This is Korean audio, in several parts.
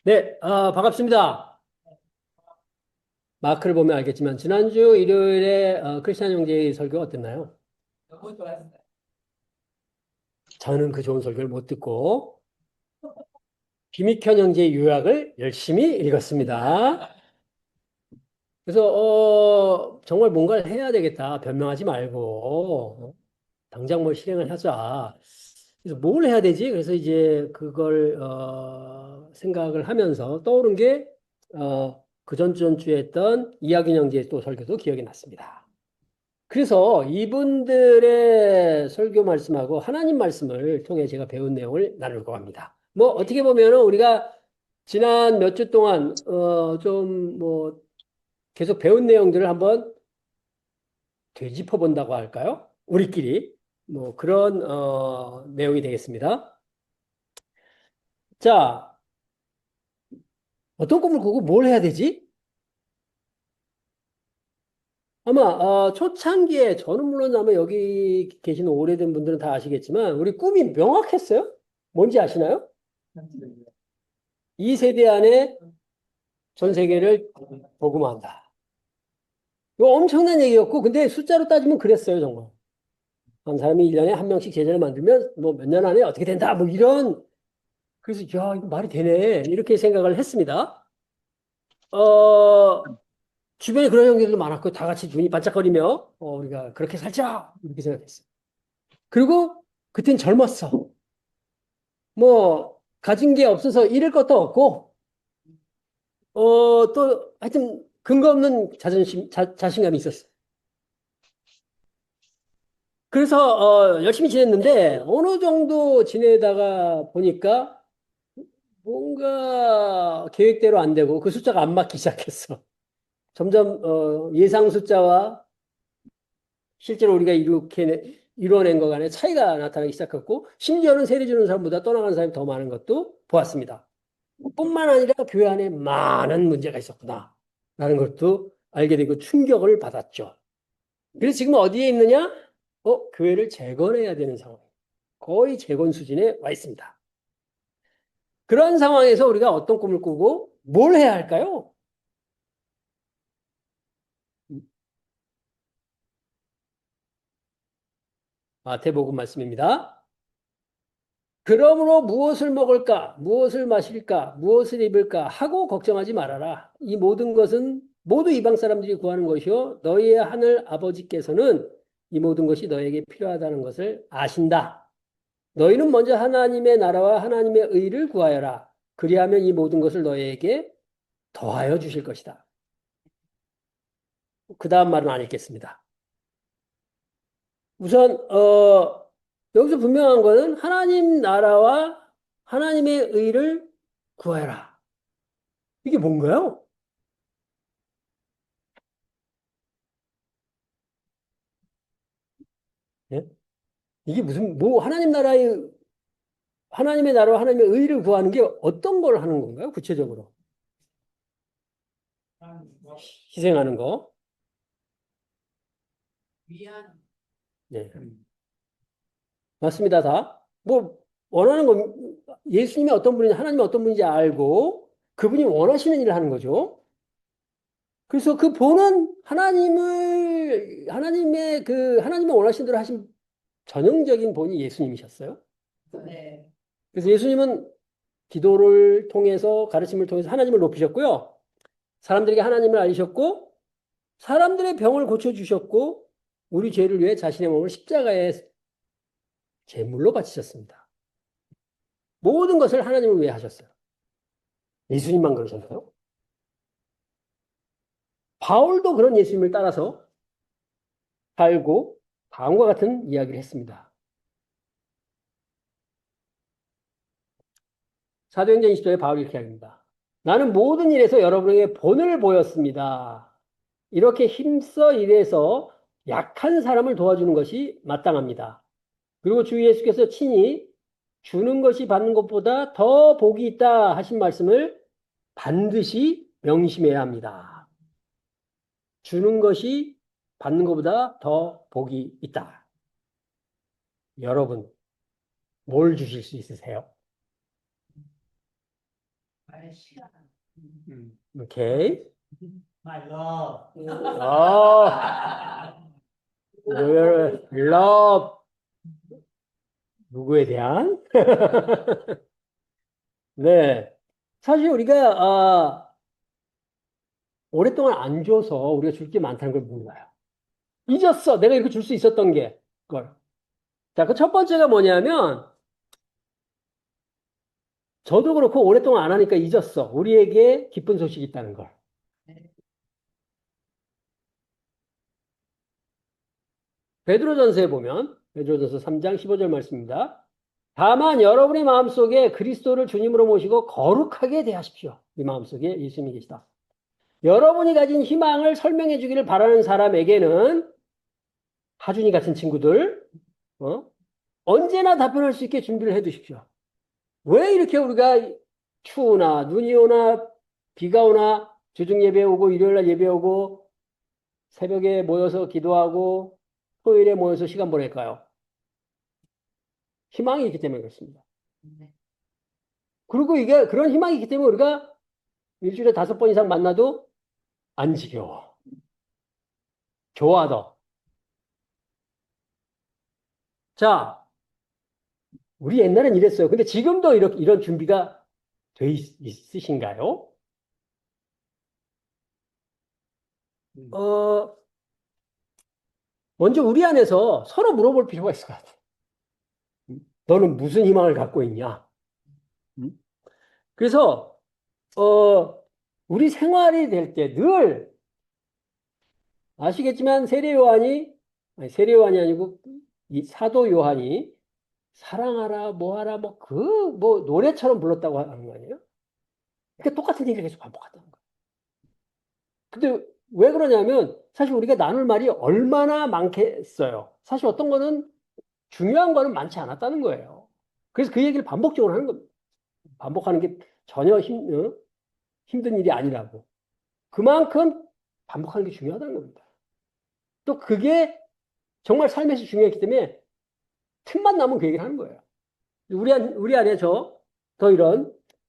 네, 반갑습니다. 마크를 보면 알겠지만, 지난주 일요일에 크리스찬 형제의 설교 어땠나요? 너무 좋았어요. 저는 그 좋은 설교를 못 듣고, 김익현 형제의 요약을 열심히 읽었습니다. 그래서, 정말 뭔가를 해야 되겠다. 변명하지 말고, 당장 뭘 실행을 하자. 그래서 뭘 해야 되지? 그래서 이제 그걸, 생각을 하면서 떠오른 게, 그 전주에 했던 이학윤 형제의 또 설교도 기억이 났습니다. 그래서 이분들의 설교 말씀하고 하나님 말씀을 통해 제가 배운 내용을 나누고 합니다. 뭐 어떻게 보면은 우리가 지난 몇 주 동안 좀 뭐 계속 배운 내용들을 한번 되짚어 본다고 할까요? 우리끼리 뭐 그런 내용이 되겠습니다. 자, 어떤 꿈을 꾸고 뭘 해야 되지? 아마 초창기에 저는 물론 아마 여기 계신 오래된 분들은 다 아시겠지만 우리 꿈이 명확했어요? 뭔지 아시나요? 이 세대 안에 전 세계를 복음화한다. 이거 엄청난 얘기였고, 근데 숫자로 따지면 그랬어요, 정말. 한 사람이 1년에 한 명씩 제자를 만들면, 뭐 몇 년 안에 어떻게 된다, 뭐 이런, 그래서, 야, 이거 말이 되네. 이렇게 생각을 했습니다. 어, 주변에 그런 형제들도 많았고, 다 같이 눈이 반짝거리며, 우리가 그렇게 살자! 이렇게 생각했어요. 그리고, 그땐 젊었어. 뭐, 가진 게 없어서 잃을 것도 없고, 또, 하여튼, 근거 없는 자신감이 있었어. 그래서 열심히 지냈는데 어느 정도 지내다가 보니까 뭔가 계획대로 안 되고 그 숫자가 안 맞기 시작했어. 점점 예상 숫자와 실제로 우리가 이루어낸 것 간에 차이가 나타나기 시작했고 심지어는 세례 주는 사람보다 떠나가는 사람이 더 많은 것도 보았습니다. 뿐만 아니라 교회 안에 많은 문제가 있었구나 라는 것도 알게 되고 충격을 받았죠. 그래서 지금 어디에 있느냐? 교회를 재건해야 되는 상황. 거의 재건 수준에 와 있습니다. 그런 상황에서 우리가 어떤 꿈을 꾸고 뭘 해야 할까요? 마태복음 말씀입니다. 그러므로 무엇을 먹을까, 무엇을 마실까, 무엇을 입을까 하고 걱정하지 말아라. 이 모든 것은 모두 이방 사람들이 구하는 것이요. 너희의 하늘 아버지께서는 이 모든 것이 너에게 필요하다는 것을 아신다. 너희는 먼저 하나님의 나라와 하나님의 의를 구하여라. 그리하면 이 모든 것을 너희에게 더하여 주실 것이다. 그 다음 말은 안 읽겠습니다. 우선 여기서 분명한 거는 하나님 나라와 하나님의 의를 구하라. 이게 뭔가요? 예? 이게 무슨 뭐 하나님의 나라와 하나님의 의를 구하는 게 어떤 걸 하는 건가요? 구체적으로 희생하는 거. 위안, 네. 맞습니다. 다. 뭐 원하는 건 예수님이 어떤 분인지 하나님이 어떤 분인지 알고 그분이 원하시는 일을 하는 거죠. 그래서 그 본은 하나님의 원하신 대로 하신 전형적인 본이 예수님이셨어요. 네. 그래서 예수님은 기도를 통해서 가르침을 통해서 하나님을 높이셨고요. 사람들에게 하나님을 알리셨고 사람들의 병을 고쳐주셨고 우리 죄를 위해 자신의 몸을 십자가에 제물로 바치셨습니다. 모든 것을 하나님을 위해 하셨어요. 예수님만 그러셨나요? 바울도 그런 예수님을 따라서 살고 다음과 같은 이야기를 했습니다. 사도행전 20절에 바울이 이렇게 이야기합니다. 나는 모든 일에서 여러분에게 본을 보였습니다. 이렇게 힘써 일해서 약한 사람을 도와주는 것이 마땅합니다. 그리고 주 예수께서 친히 주는 것이 받는 것보다 더 복이 있다 하신 말씀을 반드시 명심해야 합니다. 주는 것이 받는 것보다 더 복이 있다. 여러분, 뭘 주실 수 있으세요? 나의 시간. 오케이. My love. your love. 누구에 대한? 네. 사실 우리가, 오랫동안 안 줘서 우리가 줄 게 많다는 걸 몰라요. 잊었어. 내가 이렇게 줄 수 있었던 게. 그걸. 자, 그 첫 번째가 뭐냐면, 저도 그렇고 오랫동안 안 하니까 잊었어. 우리에게 기쁜 소식이 있다는 걸. 베드로전서에 보면, 베드로전서 3장 15절 말씀입니다. 다만 여러분의 마음속에 그리스도를 주님으로 모시고 거룩하게 대하십시오. 이 마음속에 예수님이 계시다. 여러분이 가진 희망을 설명해 주기를 바라는 사람에게는 하준이 같은 친구들, 언제나 답변할 수 있게 준비를 해 두십시오. 왜 이렇게 우리가 추우나 눈이 오나 비가 오나 주중 예배 오고 일요일 날 예배 오고 새벽에 모여서 기도하고 토요일에 모여서 시간 보낼까요? 희망이 있기 때문에 그렇습니다. 그리고 이게 그런 희망이 있기 때문에 우리가 일주일에 5번 이상 만나도 안 지겨워. 좋아, 더. 자, 우리 옛날엔 이랬어요. 근데 지금도 이런 준비가 돼 있으신가요? 먼저 우리 안에서 서로 물어볼 필요가 있을 것 같아요. 너는 무슨 희망을 갖고 있냐? 그래서, 우리 생활이 될 때 늘, 아시겠지만 세례 요한이 아니고 이 사도 요한이 사랑하라, 뭐하라, 노래처럼 불렀다고 하는 거 아니에요? 그러니까 똑같은 얘기를 계속 반복하다는 거예요. 근데 왜 그러냐면 사실 우리가 나눌 말이 얼마나 많겠어요. 사실 어떤 거는 중요한 거는 많지 않았다는 거예요. 그래서 그 얘기를 반복적으로 하는 겁니다. 반복하는 게 전혀 힘든 일이 아니라고. 그만큼 반복하는 게 중요하다는 겁니다. 또 그게 정말 삶에서 중요했기 때문에 틈만 나면 그 얘기를 하는 거예요. 우리 안에서 더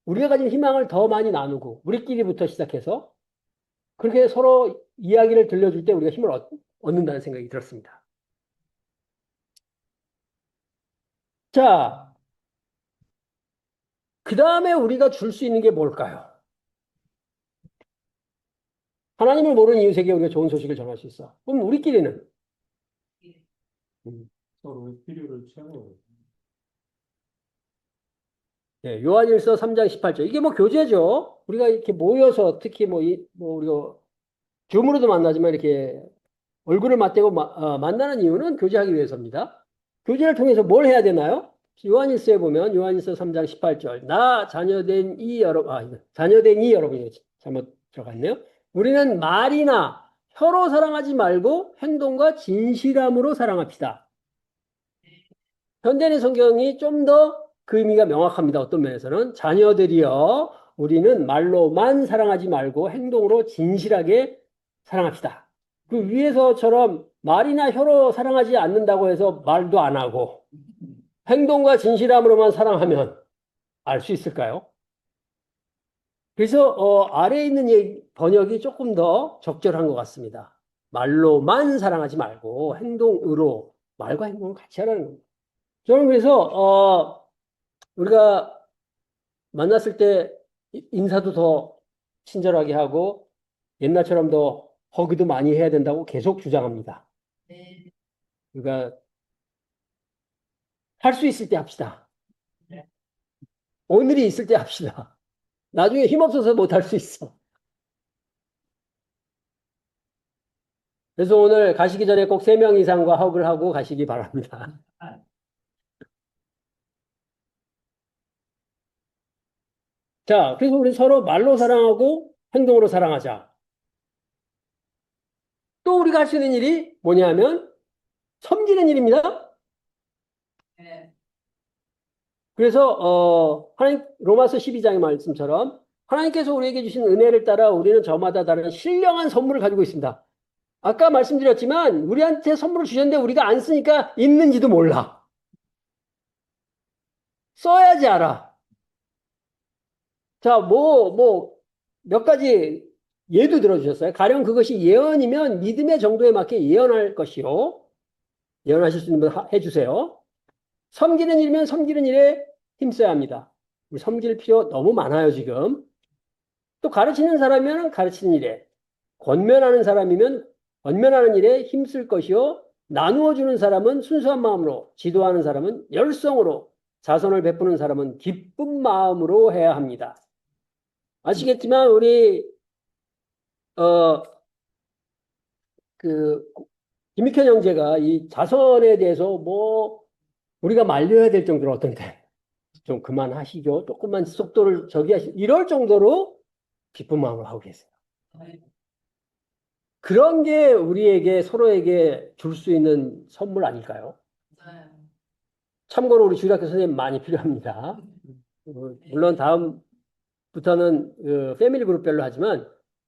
우리가 가진 희망을 더 많이 나누고 우리끼리부터 시작해서 그렇게 서로 이야기를 들려줄 때 우리가 힘을 얻는다는 생각이 들었습니다. 자, 그 다음에 우리가 줄 수 있는 게 뭘까요? 하나님을 모르는 이웃에게 우리가 좋은 소식을 전할 수 있어. 그럼 우리끼리는? 서로의 필요를 채워. 네, 요한일서 3장 18절. 이게 뭐 교제죠. 우리가 이렇게 모여서 특히 우리가 줌으로도 만나지만 이렇게 얼굴을 맞대고 만나는 이유는 교제하기 위해서입니다. 교제를 통해서 뭘 해야 되나요? 요한일서에 보면 요한일서 3장 18절. 자녀된 이 여러분이 잘못 들어갔네요. 우리는 말이나 혀로 사랑하지 말고 행동과 진실함으로 사랑합시다. 현대인 성경이 좀 더 그 의미가 명확합니다. 어떤 면에서는 자녀들이여 우리는 말로만 사랑하지 말고 행동으로 진실하게 사랑합시다. 그 위에서처럼 말이나 혀로 사랑하지 않는다고 해서 말도 안 하고 행동과 진실함으로만 사랑하면 알 수 있을까요? 그래서 아래에 있는 번역이 조금 더 적절한 것 같습니다. 말로만 사랑하지 말고 행동으로 말과 행동을 같이 하라는 겁니다. 저는 그래서 우리가 만났을 때 인사도 더 친절하게 하고 옛날처럼 더 허그도 많이 해야 된다고 계속 주장합니다. 네. 그러니까 할 수 있을 때 합시다. 네. 오늘이 있을 때 합시다. 나중에 힘없어서 못 할 수 있어. 그래서 오늘 가시기 전에 꼭 3명 이상과 허그를 하고 가시기 바랍니다. 자, 그래서 우리 서로 말로 사랑하고 행동으로 사랑하자. 또 우리가 할 수 있는 일이 뭐냐면 섬기는 일입니다. 네. 그래서 하나님 로마서 12장의 말씀처럼 하나님께서 우리에게 주신 은혜를 따라 우리는 저마다 다른 신령한 선물을 가지고 있습니다. 아까 말씀드렸지만 우리한테 선물을 주셨는데 우리가 안 쓰니까 있는지도 몰라. 써야지 알아. 자, 몇 가지 예도 들어주셨어요. 가령 그것이 예언이면 믿음의 정도에 맞게 예언할 것이요. 예언하실 수 있는 분 해주세요. 섬기는 일이면 섬기는 일에 힘써야 합니다. 우리 섬길 필요 너무 많아요, 지금. 또 가르치는 사람이면 가르치는 일에, 권면하는 사람이면 권면하는 일에 힘쓸 것이요. 나누어 주는 사람은 순수한 마음으로, 지도하는 사람은 열성으로, 자선을 베푸는 사람은 기쁜 마음으로 해야 합니다. 아시겠지만 우리 어 그 김익현 형제가 이 자선에 대해서 우리가 말려야 될 정도로 어떤데 좀 그만하시죠. 조금만 속도를 저기 하시 이럴 정도로 기쁜 마음으로 하고 계세요. 그런 게 우리에게 서로에게 줄 수 있는 선물 아닐까요? 참고로 우리 주일학교 선생님 많이 필요합니다. 물론 다음부터는 패밀리 그룹별로 하지만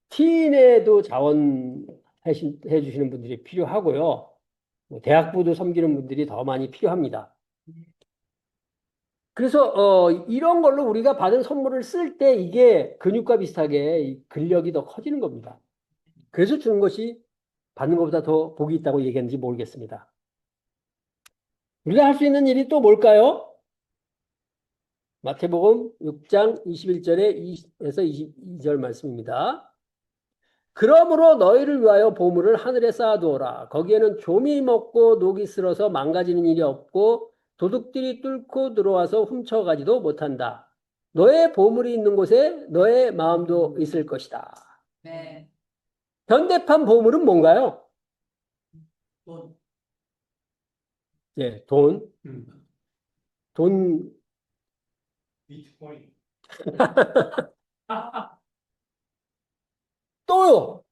티인에도 자원해 주시는 분들이 필요하고요. 대학부도 섬기는 분들이 더 많이 필요합니다. 그래서 이런 걸로 우리가 받은 선물을 쓸 때 이게 근육과 비슷하게 이 근력이 더 커지는 겁니다. 그래서 주는 것이 받는 것보다 더 복이 있다고 얘기했는지 모르겠습니다. 우리가 할 수 있는 일이 또 뭘까요? 마태복음 6장 21절에서 22절 말씀입니다. 그러므로 너희를 위하여 보물을 하늘에 쌓아두어라. 거기에는 좀이 먹고 녹이 슬어서 망가지는 일이 없고 도둑들이 뚫고 들어와서 훔쳐가지도 못한다. 너의 보물이 있는 곳에 너의 마음도 있을 것이다. 네. 현대판 보물은 뭔가요? 돈. 예, 돈, 비트코인. 또요.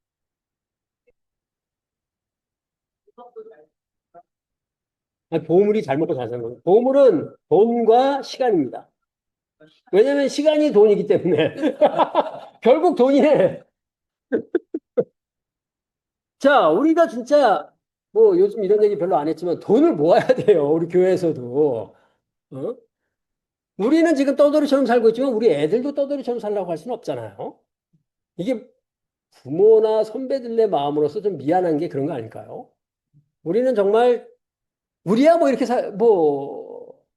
아니, 보물이 잘 먹고 잘 사는 거예요. 보물은 돈과 시간입니다. 왜냐면 시간이 돈이기 때문에. 결국 돈이네. 자, 우리가 진짜 요즘 이런 얘기 별로 안 했지만 돈을 모아야 돼요. 우리 교회에서도. 어? 우리는 지금 떠돌이처럼 살고 있지만 우리 애들도 떠돌이처럼 살라고 할 수는 없잖아요. 이게 부모나 선배들의 마음으로서 좀 미안한 게 그런 거 아닐까요? 우리는 정말 우리야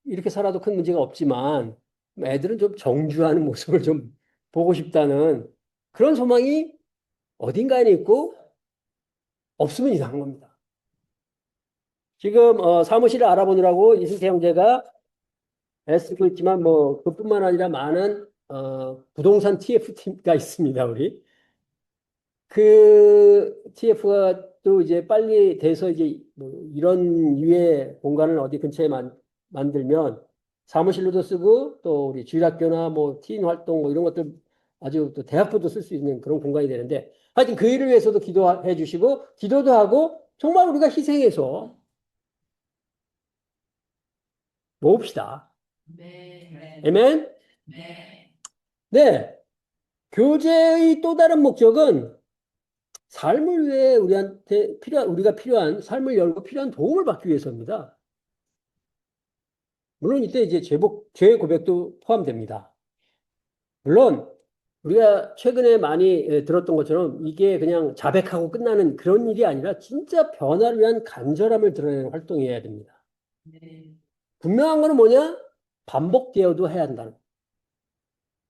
이렇게 살아도 큰 문제가 없지만 애들은 좀 정주하는 모습을 좀 보고 싶다는 그런 소망이 어딘가에 있고 없으면 이상한 겁니다. 지금 사무실을 알아보느라고 이승태 형제가 애쓰고 있지만 그뿐만 아니라 많은 부동산 TF가 있습니다. 우리 그 TF가 또 이제 빨리 돼서 이제 이런 유해 공간을 어디 근처에 만들면 사무실로도 쓰고 또 우리 주일학교나 티인 활동 이런 것들 아주 또 대학부도 쓸 수 있는 그런 공간이 되는데 하여튼 그 일을 위해서도 기도해 주시고 기도도 하고 정말 우리가 희생해서 모읍시다. 네. 아멘? 네. 네. 교제의 또 다른 목적은 삶을 위해 우리가 필요한, 삶을 열고 필요한 도움을 받기 위해서입니다. 물론 이때 이제 죄 고백도 포함됩니다. 물론 우리가 최근에 많이 들었던 것처럼 이게 그냥 자백하고 끝나는 그런 일이 아니라 진짜 변화를 위한 간절함을 드러내는 활동이어야 됩니다. 네. 분명한 거는 뭐냐? 반복되어도 해야 한다는 거.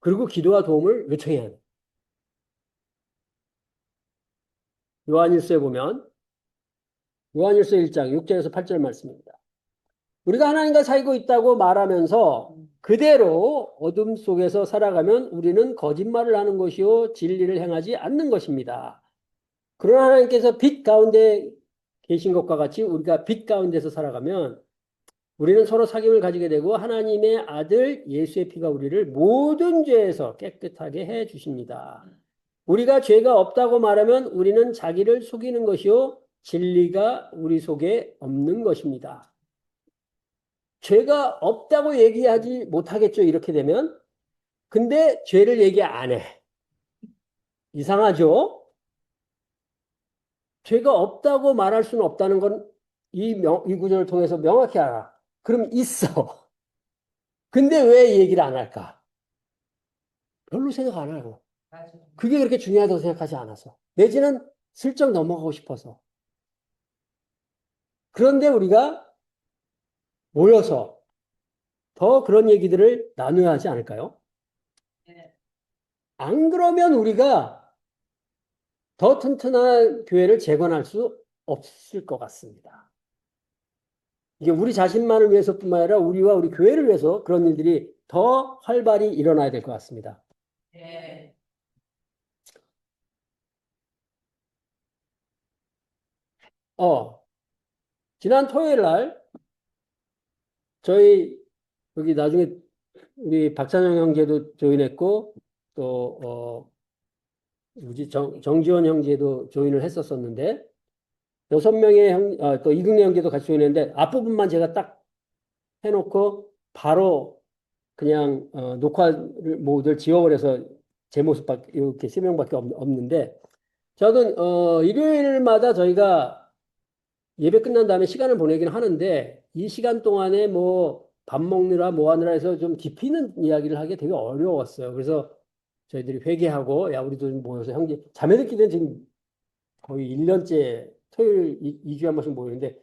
그리고 기도와 도움을 요청해야 한다. 요한일서에 보면 요한일서 1장 6절에서 8절 말씀입니다. 우리가 하나님과 살고 있다고 말하면서 그대로 어둠 속에서 살아가면 우리는 거짓말을 하는 것이요 진리를 행하지 않는 것입니다. 그러나 하나님께서 빛 가운데 계신 것과 같이 우리가 빛 가운데서 살아가면 우리는 서로 사귐을 가지게 되고 하나님의 아들 예수의 피가 우리를 모든 죄에서 깨끗하게 해 주십니다. 우리가 죄가 없다고 말하면 우리는 자기를 속이는 것이요 진리가 우리 속에 없는 것입니다. 죄가 없다고 얘기하지 못하겠죠, 이렇게 되면. 근데 죄를 얘기 안 해. 이상하죠? 죄가 없다고 말할 수는 없다는 건 이 구절을 통해서 명확히 알아. 그럼 있어. 근데 왜 얘기를 안 할까? 별로 생각 안 하고. 맞아. 그게 그렇게 중요하다고 생각하지 않아서. 내지는 슬쩍 넘어가고 싶어서. 그런데 우리가 모여서 더 그런 얘기들을 나눠야 하지 않을까요? 네. 안 그러면 우리가 더 튼튼한 교회를 재건할 수 없을 것 같습니다. 이게 우리 자신만을 위해서뿐만 아니라 우리와 우리 교회를 위해서 그런 일들이 더 활발히 일어나야 될 것 같습니다. 네. 지난 토요일 날 저희 여기 나중에 우리 박찬영 형제도 조인했고 또 뭐지 정지원 형제도 조인을 했었었는데 6명의 또 이국래 형제도 같이 조인했는데 앞부분만 제가 딱 해놓고 바로 그냥 녹화를 모두 지워버려서 제 모습밖에 이렇게 3명밖에 없는데 저는 일요일마다 저희가 예배 끝난 다음에 시간을 보내긴 하는데 이 시간 동안에 뭐 밥 먹느라 뭐 하느라 해서 좀 깊이 있는 이야기를 하기 되게 어려웠어요. 그래서 저희들이 회개하고 야 우리도 좀 모여서 형제 자매들끼리는 지금 거의 1년째 토요일 2주에 한 번씩 모이는데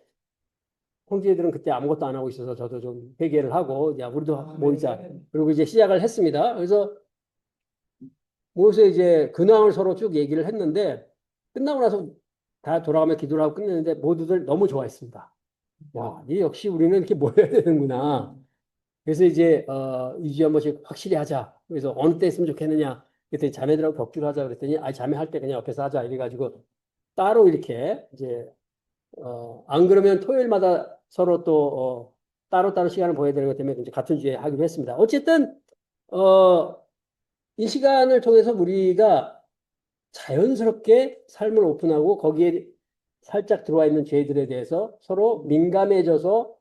형제들은 그때 아무것도 안 하고 있어서 저도 좀 회개를 하고 야 우리도 모이자. 그리고 이제 시작을 했습니다. 그래서 모여서 이제 근황을 서로 쭉 얘기를 했는데 끝나고 나서 다 돌아가며 기도를 하고 끝냈는데 모두들 너무 좋아했습니다. 와, 이 역시 우리는 이렇게 모여야 되는구나. 그래서 이제 2주에 한 번씩 확실히 하자. 그래서 어느 때 했으면 좋겠느냐. 그랬더니 자매들하고 격주를 하자 그랬더니 자매 할 때 그냥 옆에서 하자 이래가지고 따로 이렇게 이제 안 그러면 토요일마다 서로 또 따로따로 시간을 보여야 되는 것 때문에 이제 같은 주에 하기로 했습니다. 어쨌든 이 시간을 통해서 우리가 자연스럽게 삶을 오픈하고 거기에 살짝 들어와 있는 죄들에 대해서 서로 민감해져서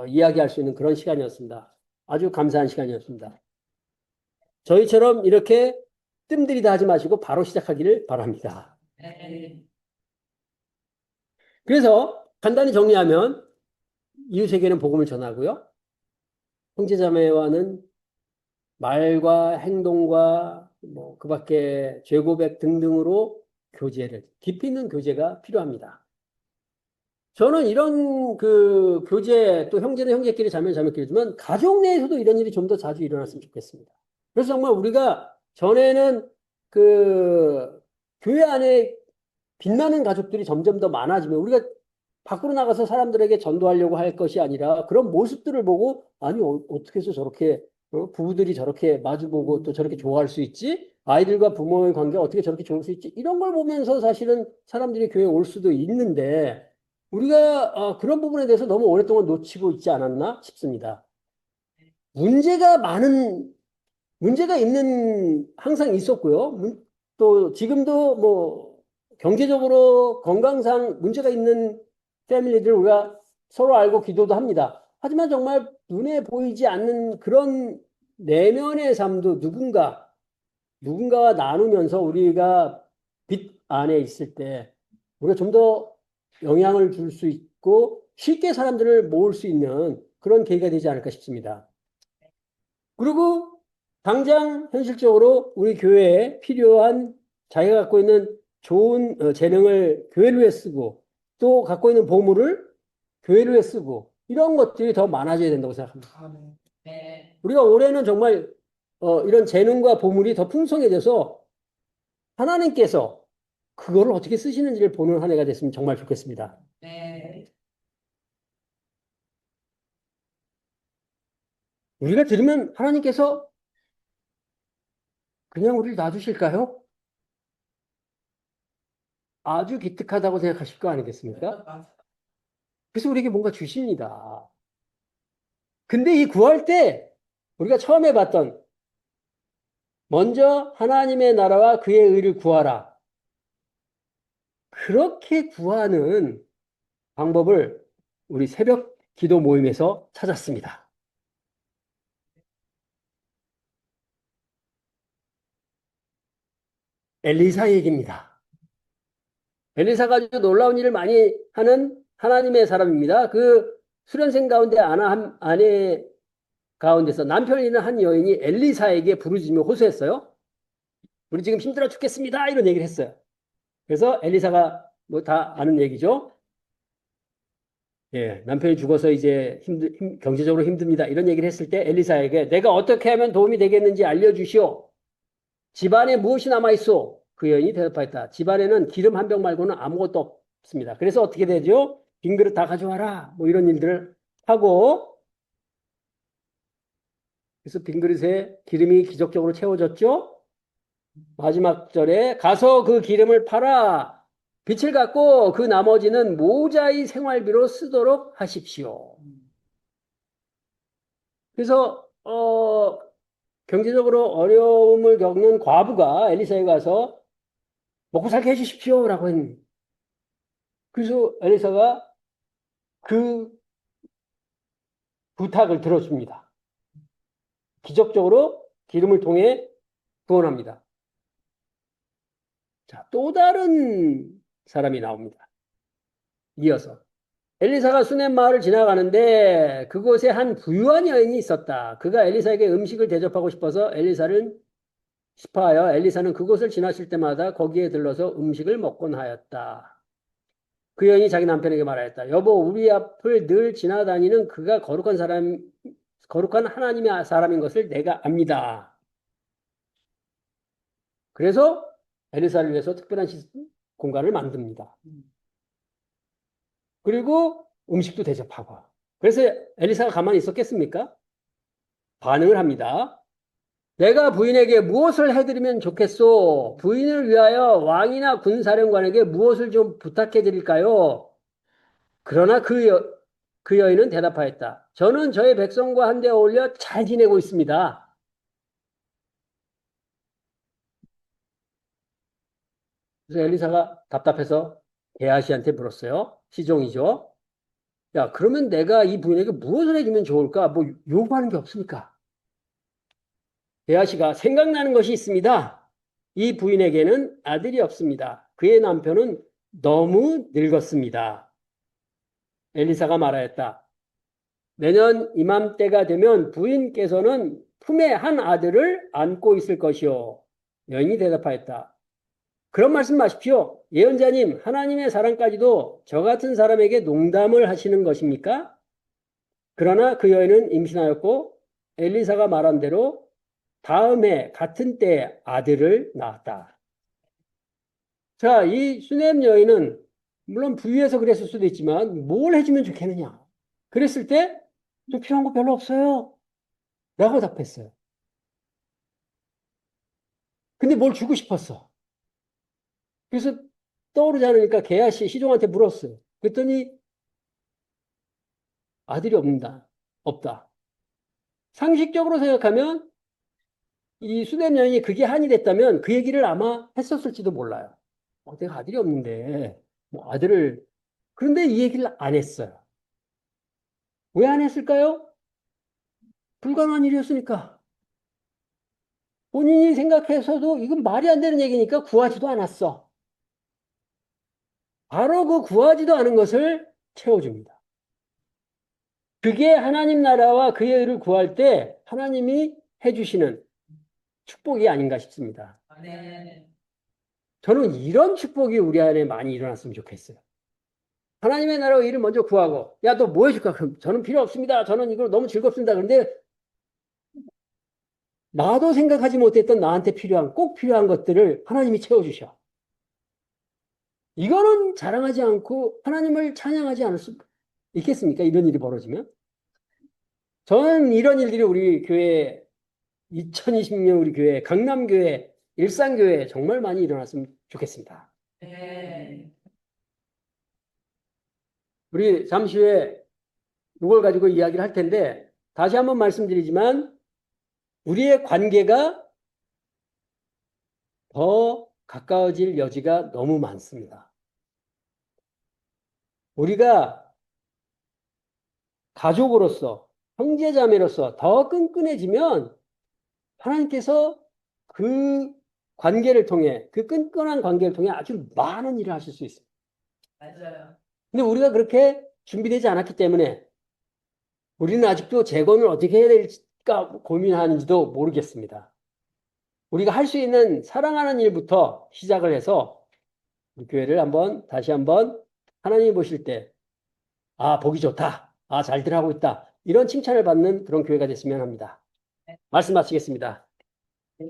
이야기할 수 있는 그런 시간이었습니다. 아주 감사한 시간이었습니다. 저희처럼 이렇게 뜸들이다 하지 마시고 바로 시작하기를 바랍니다. 네. 그래서 간단히 정리하면 이웃에게는 복음을 전하고요. 형제자매와는 말과 행동과 뭐 그밖에 죄고백 등등으로 교제를 깊이 있는 교제가 필요합니다. 저는 이런 그 교제 또 형제는 형제끼리 자매는 자매끼리지만 가족 내에서도 이런 일이 좀 더 자주 일어났으면 좋겠습니다. 그래서 정말 우리가 전에는 그 교회 안에 빛나는 가족들이 점점 더 많아지면 우리가 밖으로 나가서 사람들에게 전도하려고 할 것이 아니라 그런 모습들을 보고 아니 어떻게 해서 저렇게 부부들이 저렇게 마주보고 또 저렇게 좋아할 수 있지? 아이들과 부모의 관계가 어떻게 저렇게 좋을 수 있지? 이런 걸 보면서 사실은 사람들이 교회에 올 수도 있는데 우리가 그런 부분에 대해서 너무 오랫동안 놓치고 있지 않았나 싶습니다. 문제가 많은 문제가 있는 항상 있었고요. 또 지금도 뭐 경제적으로 건강상 문제가 있는 패밀리들 우리가 서로 알고 기도도 합니다. 하지만 정말 눈에 보이지 않는 그런 내면의 삶도 누군가와 나누면서 우리가 빛 안에 있을 때 우리가 좀 더 영향을 줄 수 있고 쉽게 사람들을 모을 수 있는 그런 계기가 되지 않을까 싶습니다. 그리고 당장 현실적으로 우리 교회에 필요한 자기가 갖고 있는 좋은 재능을 교회를 위해 쓰고 또 갖고 있는 보물을 교회를 위해 쓰고 이런 것들이 더 많아져야 된다고 생각합니다. 네. 우리가 올해는 정말 이런 재능과 보물이 더 풍성해져서 하나님께서 그거를 어떻게 쓰시는지를 보는 한 해가 됐으면 정말 좋겠습니다. 네. 우리가 들으면 하나님께서 그냥 우리를 놔두실까요? 아주 기특하다고 생각하실 거 아니겠습니까? 그래서 우리에게 뭔가 주십니다. 근데 이 구할 때 우리가 처음에 봤던 먼저 하나님의 나라와 그의 의를 구하라. 그렇게 구하는 방법을 우리 새벽 기도 모임에서 찾았습니다. 엘리사 얘기입니다. 엘리사가 아주 놀라운 일을 많이 하는 하나님의 사람입니다. 그 수련생 가운데 아내 가운데서 남편이 있는 한 여인이 엘리사에게 부르짖으며 호소했어요. 우리 지금 힘들어 죽겠습니다. 이런 얘기를 했어요. 그래서 엘리사가 뭐 다 아는 얘기죠. 예, 남편이 죽어서 이제 경제적으로 힘듭니다. 이런 얘기를 했을 때 엘리사에게 내가 어떻게 하면 도움이 되겠는지 알려주시오. 집안에 무엇이 남아있소? 그 여인이 대답하였다. 집안에는 기름 한 병 말고는 아무것도 없습니다. 그래서 어떻게 되죠? 빈 그릇 다 가져와라. 뭐 이런 일들을 하고, 그래서 빈 그릇에 기름이 기적적으로 채워졌죠? 마지막 절에 가서 그 기름을 팔아 빛을 갖고 그 나머지는 모자의 생활비로 쓰도록 하십시오. 그래서 경제적으로 어려움을 겪는 과부가 엘리사에 가서 먹고 살게 해주십시오라고 했는데, 그래서 엘리사가 그 부탁을 들어줍니다. 기적적으로 기름을 통해 구원합니다. 자, 또 다른 사람이 나옵니다. 이어서 엘리사가 수넴 마을을 지나가는데 그곳에 한 부유한 여인이 있었다. 그가 엘리사에게 음식을 대접하고 싶어서 싶어하여 엘리사는 그곳을 지나칠 때마다 거기에 들러서 음식을 먹곤 하였다. 그 여인이 자기 남편에게 말하였다. 여보, 우리 앞을 늘 지나다니는 그가 거룩한 하나님의 사람인 것을 내가 압니다. 그래서 엘리사를 위해서 특별한 공간을 만듭니다. 그리고 음식도 대접하고. 그래서 엘리사가 가만히 있었겠습니까? 반응을 합니다. 내가 부인에게 무엇을 해드리면 좋겠소? 부인을 위하여 왕이나 군사령관에게 무엇을 좀 부탁해 드릴까요? 그러나 그 여인은 대답하였다. 저는 저의 백성과 한데 어울려 잘 지내고 있습니다. 그래서 엘리사가 답답해서 게하시한테 물었어요. 시종이죠. 야, 그러면 내가 이 부인에게 무엇을 해주면 좋을까? 뭐 요구하는 게 없습니까? 게하시가 생각나는 것이 있습니다. 이 부인에게는 아들이 없습니다. 그의 남편은 너무 늙었습니다. 엘리사가 말하였다. 내년 이맘때가 되면 부인께서는 품에 한 아들을 안고 있을 것이요. 여인이 대답하였다. 그런 말씀 마십시오. 예언자님, 하나님의 사랑까지도 저 같은 사람에게 농담을 하시는 것입니까? 그러나 그 여인은 임신하였고 엘리사가 말한 대로 다음에 같은 때에 아들을 낳았다. 자, 이 수넴 여인은 물론 부유해서 그랬을 수도 있지만 뭘 해주면 좋겠느냐? 그랬을 때 좀 필요한 거 별로 없어요. 라고 답했어요. 근데 뭘 주고 싶었어. 그래서 떠오르지 않으니까 게하시 시종한테 물었어요. 그랬더니 아들이 없다. 상식적으로 생각하면 이 수넴 여인이 그게 한이 됐다면 그 얘기를 아마 했었을지도 몰라요. 내가 아들이 없는데 뭐 아들을 그런데 이 얘기를 안 했어요. 왜 안 했을까요? 불가능한 일이었으니까. 본인이 생각해서도 이건 말이 안 되는 얘기니까 구하지도 않았어. 바로 그 구하지도 않은 것을 채워줍니다. 그게 하나님 나라와 그의 의를 구할 때 하나님이 해주시는 축복이 아닌가 싶습니다. 네. 저는 이런 축복이 우리 안에 많이 일어났으면 좋겠어요. 하나님의 나라와 일을 먼저 구하고, 야, 너 뭐 해줄까? 그럼 저는 필요 없습니다. 저는 이거 너무 즐겁습니다. 그런데 나도 생각하지 못했던 나한테 꼭 필요한 것들을 하나님이 채워주셔. 이거는 자랑하지 않고 하나님을 찬양하지 않을 수 있겠습니까? 이런 일이 벌어지면? 저는 이런 일들이 우리 교회, 2020년 우리 교회, 강남교회, 일산교회 정말 많이 일어났으면 좋겠습니다. 네. 우리 잠시 후에 이걸 가지고 이야기를 할 텐데, 다시 한번 말씀드리지만, 우리의 관계가 더 가까워질 여지가 너무 많습니다. 우리가 가족으로서, 형제자매로서 더 끈끈해지면 하나님께서 그 관계를 통해, 그 끈끈한 관계를 통해 아주 많은 일을 하실 수 있습니다. 맞아요. 근데 우리가 그렇게 준비되지 않았기 때문에 우리는 아직도 재건을 어떻게 해야 될지 할까 고민하는지도 모르겠습니다. 우리가 할 수 있는 사랑하는 일부터 시작을 해서 우리 교회를 다시 한번 하나님 보실 때, 아, 보기 좋다. 아, 잘들 하고 있다. 이런 칭찬을 받는 그런 교회가 됐으면 합니다. 말씀 마치겠습니다. 네.